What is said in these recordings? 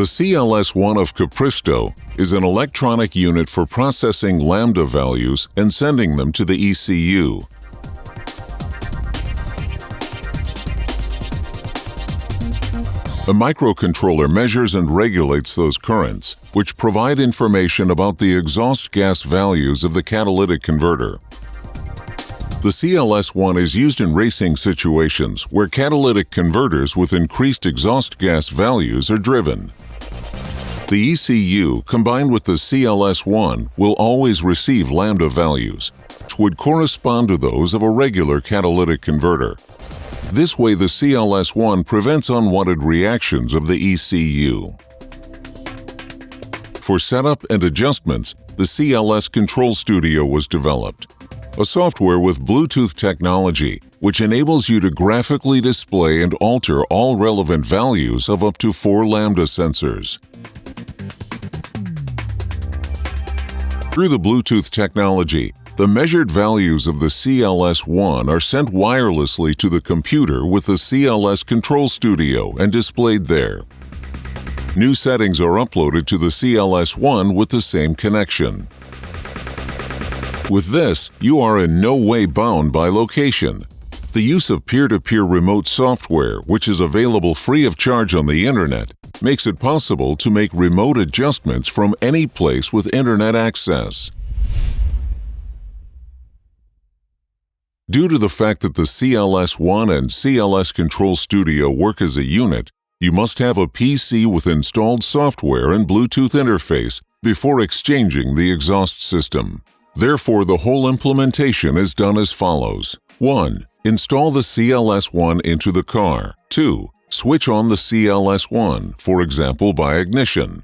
The CLS-1 of Capristo is an electronic unit for processing lambda values and sending them to the ECU. A microcontroller measures and regulates those currents, which provide information about the exhaust gas values of the catalytic converter. The CLS-1 is used in racing situations where catalytic converters with increased exhaust gas values are driven. The ECU, combined with the CLS-1, will always receive lambda values, which would correspond to those of a regular catalytic converter. This way, the CLS-1 prevents unwanted reactions of the ECU. For setup and adjustments, the CLS Control Studio was developed, a software with Bluetooth technology which enables you to graphically display and alter all relevant values of up to 4 lambda sensors. Through the Bluetooth technology, the measured values of the CLS-1 are sent wirelessly to the computer with the CLS Control Studio and displayed there. New settings are uploaded to the CLS-1 with the same connection. With this, you are in no way bound by location. The use of peer-to-peer remote software, which is available free of charge on the Internet, makes it possible to make remote adjustments from any place with Internet access. Due to the fact that the CLS-1 and CLS Control Studio work as a unit, you must have a PC with installed software and Bluetooth interface before exchanging the exhaust system. Therefore, the whole implementation is done as follows. 1. Install the CLS-1 into the car. 2. Switch on the CLS-1, for example by ignition.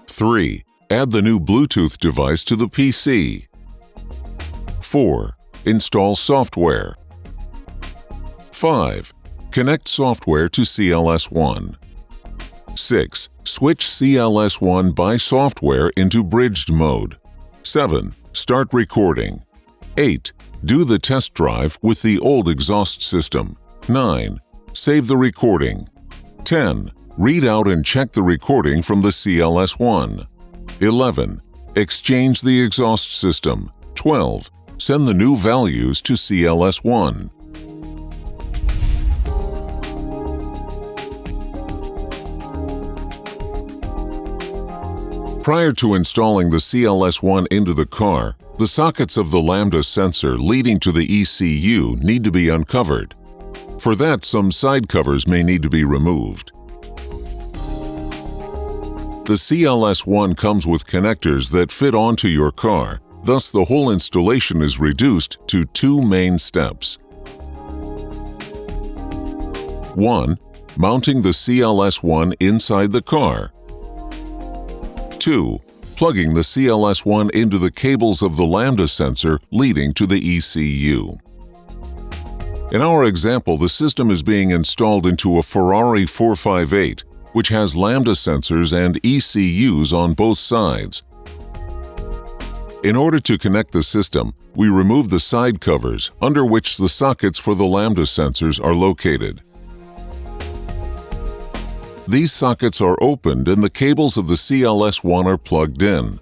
3. Add the new Bluetooth device to the PC. 4. Install software. 5. Connect software to CLS-1. 6. Switch CLS-1 by software into bridged mode. 7. Start recording. 8. Do the test drive with the old exhaust system. 9. Save the recording. 10. Read out and check the recording from the CLS-1. 11. Exchange the exhaust system. 12. Send the new values to CLS-1. Prior to installing the CLS-1 into the car, the sockets of the lambda sensor leading to the ECU need to be uncovered. For that, some side covers may need to be removed. The CLS-1 comes with connectors that fit onto your car, thus the whole installation is reduced to 2 main steps. 1. Mounting the CLS-1 inside the car. 2. Plugging the CLS-1 into the cables of the lambda sensor leading to the ECU. In our example, the system is being installed into a Ferrari 458, which has lambda sensors and ECUs on both sides. In order to connect the system, we remove the side covers under which the sockets for the lambda sensors are located. These sockets are opened and the cables of the CLS-1 are plugged in.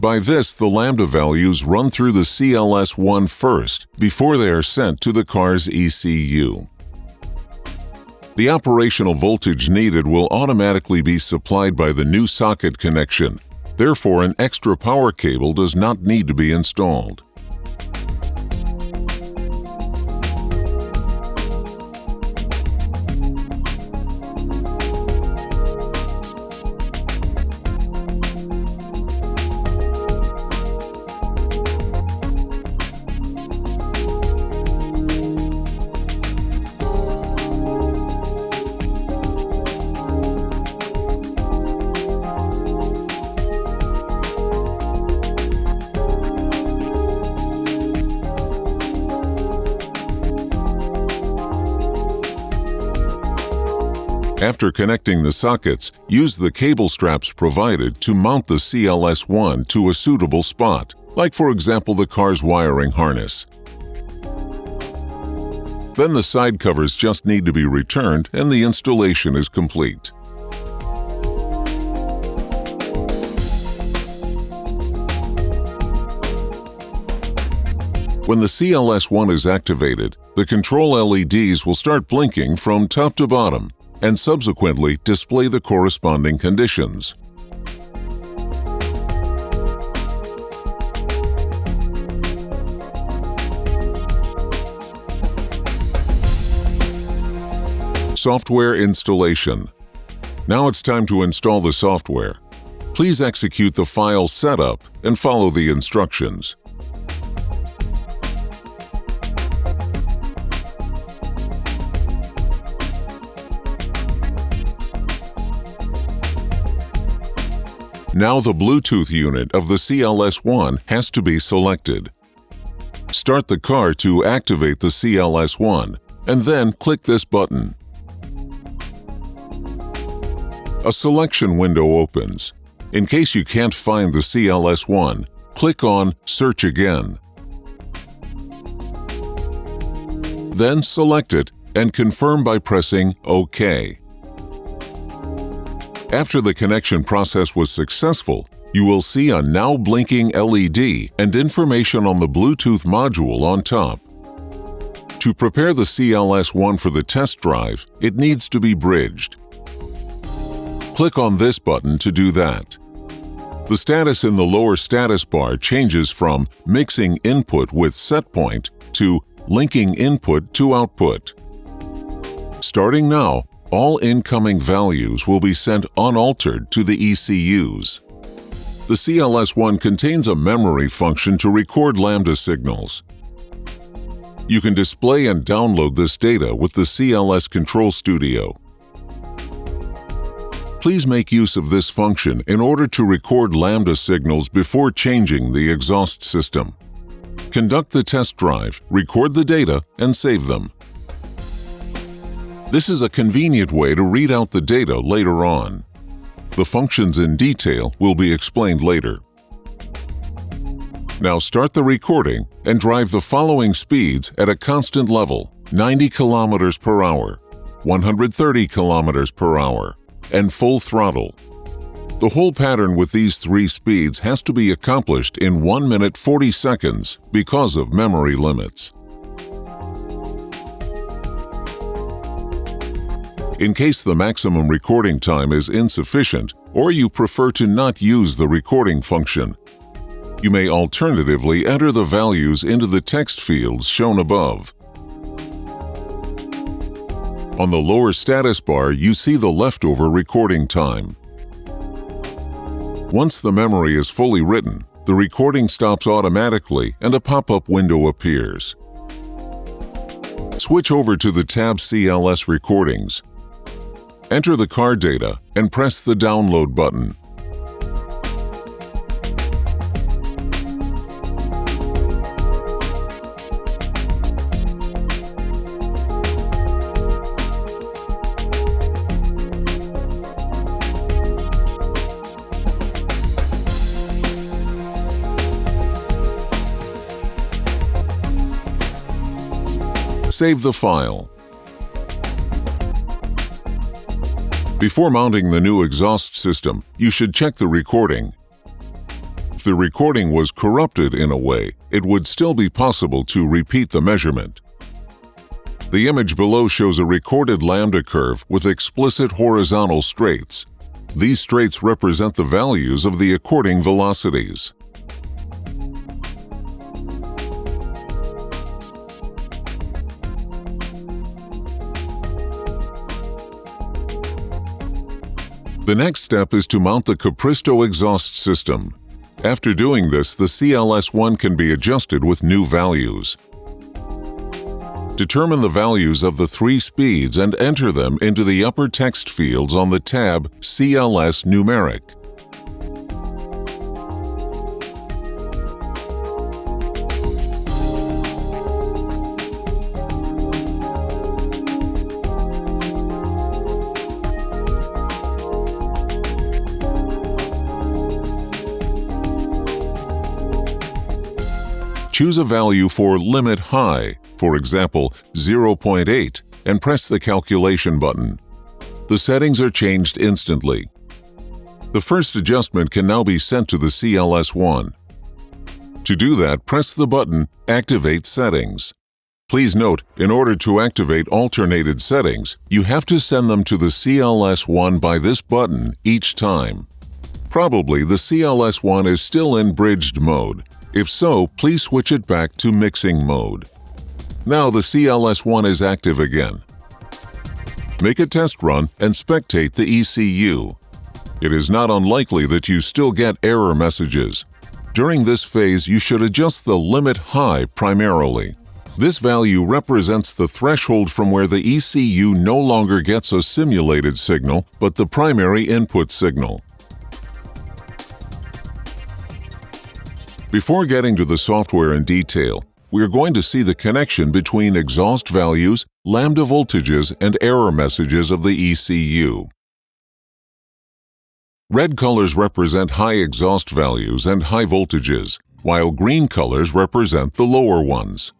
By this, the lambda values run through the CLS-1 first before they are sent to the car's ECU. The operational voltage needed will automatically be supplied by the new socket connection. Therefore, an extra power cable does not need to be installed. After connecting the sockets, use the cable straps provided to mount the CLS-1 to a suitable spot, like for example the car's wiring harness. Then the side covers just need to be returned and the installation is complete. When the CLS1 is activated, the control LEDs will start blinking from top to bottom and subsequently display the corresponding conditions. Software installation. Now it's time to install the software. Please execute the file setup and follow the instructions. Now the Bluetooth unit of the CLS1 has to be selected. Start the car to activate the CLS1 and then click this button. A selection window opens. In case you can't find the CLS1, click on Search Again. Then select it and confirm by pressing OK. After the connection process was successful, you will see a now blinking LED and information on the Bluetooth module on top. To prepare the CLS1 for the test drive, it needs to be bridged. Click on this button to do that. The status in the lower status bar changes from mixing input with setpoint to linking input to output. Starting now, all incoming values will be sent unaltered to the ECUs. The CLS1 contains a memory function to record lambda signals. You can display and download this data with the CLS Control Studio. Please make use of this function in order to record lambda signals before changing the exhaust system. Conduct the test drive, record the data, and save them. This is a convenient way to read out the data later on. The functions in detail will be explained later. Now start the recording and drive the following speeds at a constant level: 90 km per hour, 130 km per hour, and full throttle. The whole pattern with these three speeds has to be accomplished in 1 minute 40 seconds because of memory limits. In case the maximum recording time is insufficient or you prefer to not use the recording function, you may alternatively enter the values into the text fields shown above. On the lower status bar, you see the leftover recording time. Once the memory is fully written, the recording stops automatically and a pop-up window appears. Switch over to the tab CLS Recordings. Enter the car data and press the Download button. Save the file. Before mounting the new exhaust system, you should check the recording. If the recording was corrupted in a way, it would still be possible to repeat the measurement. The image below shows a recorded lambda curve with explicit horizontal straights. These straights represent the values of the according velocities. The next step is to mount the Capristo exhaust system. After doing this, the CLS1 can be adjusted with new values. Determine the values of the three speeds and enter them into the upper text fields on the tab CLS Numeric. Choose a value for limit high, for example 0.8, and press the calculation button. The settings are changed instantly. The first adjustment can now be sent to the CLS1. To do that, press the button Activate Settings. Please note, in order to activate alternated settings, you have to send them to the CLS1 by this button each time. Probably the CLS1 is still in bridged mode. If so, please switch it back to mixing mode. Now the CLS1 is active again. Make a test run and spectate the ECU. It is not unlikely that you still get error messages. During this phase, you should adjust the limit high primarily. This value represents the threshold from where the ECU no longer gets a simulated signal, but the primary input signal. Before getting to the software in detail, we are going to see the connection between exhaust values, lambda voltages, and error messages of the ECU. Red colors represent high exhaust values and high voltages, while green colors represent the lower ones.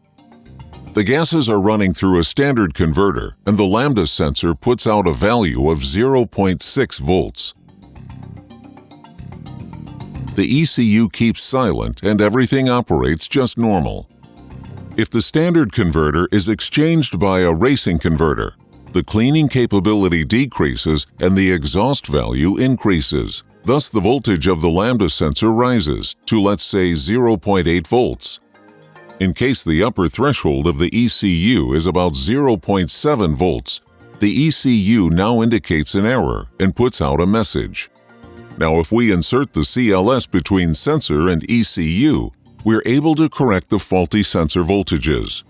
The gases are running through a standard converter, and the lambda sensor puts out a value of 0.6 volts. The ECU keeps silent and everything operates just normal. If the standard converter is exchanged by a racing converter, the cleaning capability decreases and the exhaust value increases. Thus, the voltage of the lambda sensor rises to, let's say, 0.8 volts. In case the upper threshold of the ECU is about 0.7 volts, the ECU now indicates an error and puts out a message. Now, if we insert the CLS between sensor and ECU, we're able to correct the faulty sensor voltages.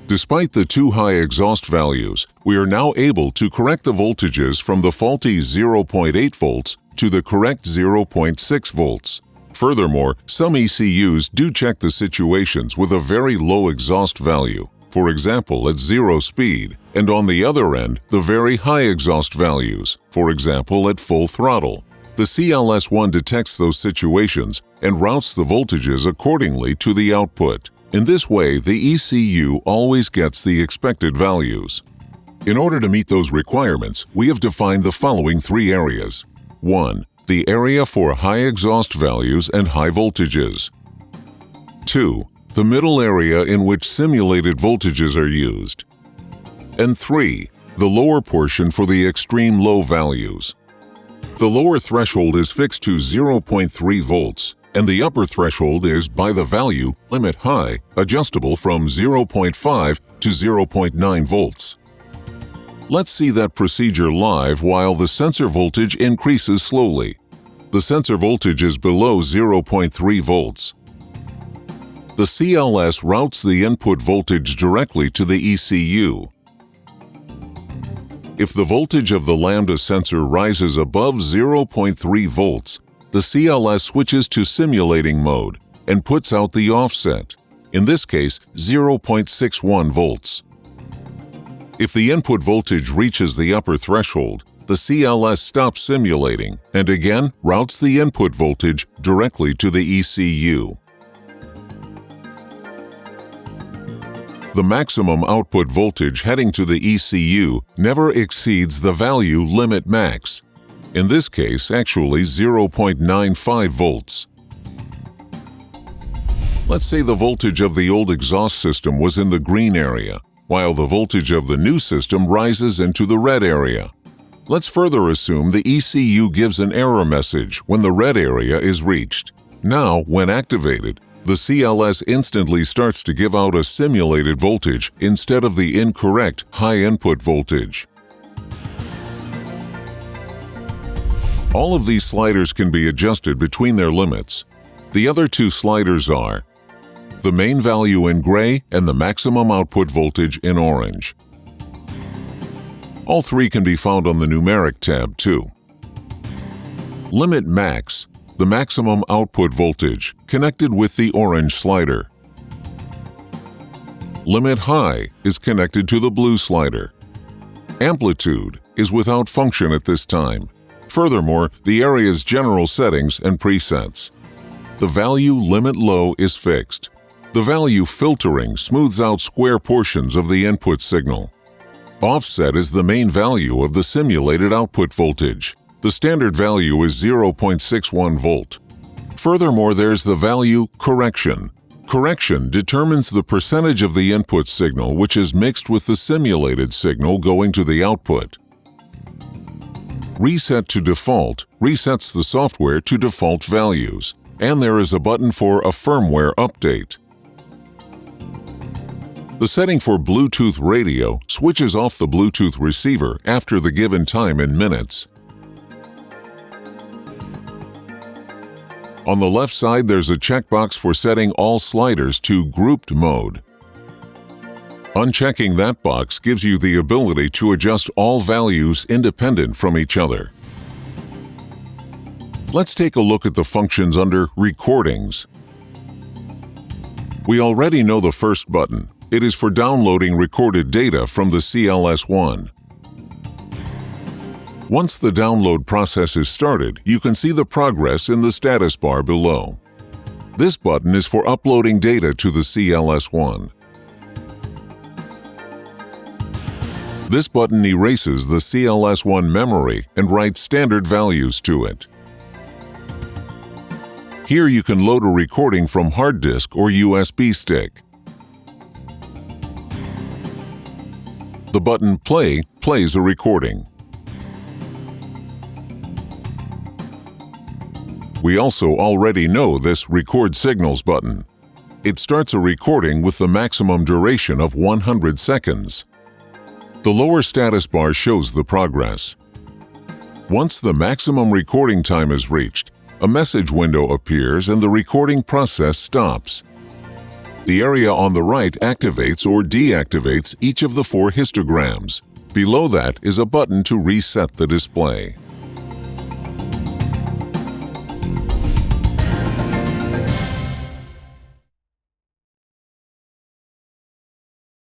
Despite the too high exhaust values, we are now able to correct the voltages from the faulty 0.8 volts to the correct 0.6 volts. Furthermore, some ECUs do check the situations with a very low exhaust value, for example at 0 speed, and on the other end, the very high exhaust values, for example at full throttle. The CLS1 detects those situations and routes the voltages accordingly to the output. In this way, the ECU always gets the expected values. In order to meet those requirements, we have defined the following three areas. 1. The area for high exhaust values and high voltages. 2. The middle area in which simulated voltages are used. And 3. The lower portion for the extreme low values. The lower threshold is fixed to 0.3 volts, and the upper threshold is, by the value, limit high, adjustable from 0.5 to 0.9 volts. Let's see that procedure live while the sensor voltage increases slowly. The sensor voltage is below 0.3 volts. The CLS routes the input voltage directly to the ECU. If the voltage of the lambda sensor rises above 0.3 volts, the CLS switches to simulating mode and puts out the offset, in this case 0.61 volts. If the input voltage reaches the upper threshold, the CLS stops simulating and again routes the input voltage directly to the ECU. The maximum output voltage heading to the ECU never exceeds the value limit max, in this case actually 0.95 volts. Let's say the voltage of the old exhaust system was in the green area, while the voltage of the new system rises into the red area. Let's further assume the ECU gives an error message when the red area is reached. Now, when activated, the CLS instantly starts to give out a simulated voltage instead of the incorrect high input voltage. All of these sliders can be adjusted between their limits. The other two sliders are the main value in gray and the maximum output voltage in orange. All three can be found on the numeric tab too. Limit max, the maximum output voltage, connected with the orange slider. Limit high is connected to the blue slider. Amplitude is without function at this time. Furthermore, the area's general settings and presets. The value limit low is fixed. The value filtering smooths out square portions of the input signal. Offset is the main value of the simulated output voltage. The standard value is 0.61 volt. Furthermore, there's the value correction. Correction determines the percentage of the input signal which is mixed with the simulated signal going to the output. Reset to default resets the software to default values, and there is a button for a firmware update. The setting for Bluetooth radio switches off the Bluetooth receiver after the given time in minutes. On the left side, there's a checkbox for setting all sliders to grouped mode. Unchecking that box gives you the ability to adjust all values independent from each other. Let's take a look at the functions under Recordings. We already know the first button. It is for downloading recorded data from the CLS1. Once the download process is started, you can see the progress in the status bar below. This button is for uploading data to the CLS1. This button erases the CLS1 memory and writes standard values to it. Here you can load a recording from hard disk or USB stick. The button Play plays a recording. We also already know this Record Signals button. It starts a recording with the maximum duration of 100 seconds. The lower status bar shows the progress. Once the maximum recording time is reached, a message window appears and the recording process stops. The area on the right activates or deactivates each of the 4 histograms. Below that is a button to reset the display.